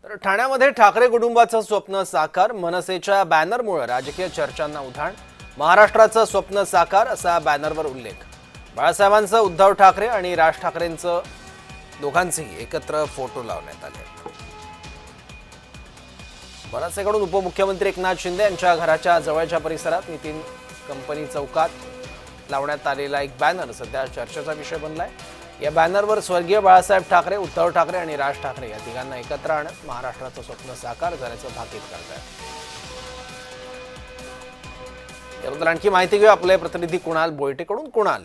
तर ठाण्यामध्ये ठाकरे कुटुंबाचं स्वप्न साकार, मनसेच्या बॅनरमुळे राजकीय चर्चांना उधाण। महाराष्ट्राचं स्वप्न साकार असा बॅनरवर उल्लेख। बाळासाहेबांचं उद्धव ठाकरे आणि राज ठाकरेंचं दोघांचेही एकत्र फोटो लावण्यात आले। मनसेकडून उपमुख्यमंत्री एकनाथ शिंदे यांच्या घराच्या जवळच्या परिसरात नितीन कंपनी चौकात लावण्यात आलेला एक बॅनर सध्या चर्चेचा विषय बनलाय। या बॅनरवर स्वर्गीय बाळासाहेब ठाकरे, उद्धव ठाकरे आणि राज ठाकरे या तिघांना एकत्र आणत महाराष्ट्राचं स्वप्न साकार झाल्याचं भाकीत करतायत। याबद्दल आणखी माहिती घेऊ आपले प्रतिनिधी कुणाल बोयटेकडून। कुणाल,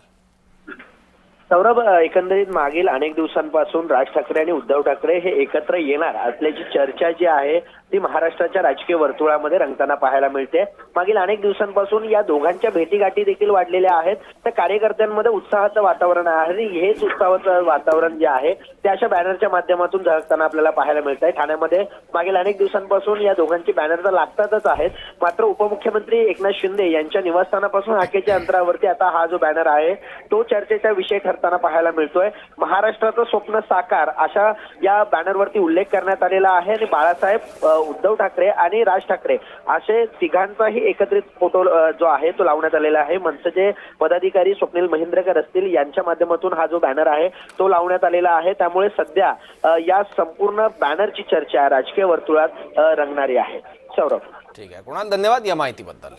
सौरभ, एकंदरीत मागील अनेक दिवसांपासून राज ठाकरे आणि उद्धव ठाकरे हे एकत्र येणार असल्याची चर्चा जी आहे ती महाराष्ट्राच्या राजकीय वर्तुळामध्ये रंगताना पाहायला मिळते। मागील अनेक दिवसांपासून या दोघांच्या भेटीगाठी देखील वाढलेल्या आहेत। तर कार्यकर्त्यांमध्ये उत्साहाचं वातावरण आहे आणि हेच उत्साहाचं वातावरण जे आहे ते अशा बॅनरच्या माध्यमातून झळकताना आपल्याला पाहायला मिळत आहे। ठाण्यामध्ये मागील अनेक दिवसांपासून या दोघांची बॅनर तर लागतातच आहेत, मात्र उपमुख्यमंत्री एकनाथ शिंदे यांच्या निवासस्थानापासून हाकेच्या अंतरावरती आता हा जो बॅनर आहे तो चर्चेचा विषय ठरताना पाहायला मिळतोय। महाराष्ट्राचं स्वप्न साकार अशा या बॅनरवरती उल्लेख करण्यात आलेला आहे आणि बाळासाहेब, उद्धव ठाकरे आणि राज ठाकरे असे तिघांचाही एकत्रित फोटो जो आहे तो लावण्यात आलेला आहे। मनसेचे पदाधिकारी स्वप्नील महेंद्रकर असतील यांच्या माध्यमातून हा जो बॅनर आहे तो लावण्यात आलेला आहे। त्यामुळे सध्या या संपूर्ण बॅनरची चर्चा राजकीय वर्तुळात रंगणारी आहे। सौरभ, ठीक आहे कुणाल, धन्यवाद या माहितीबद्दल।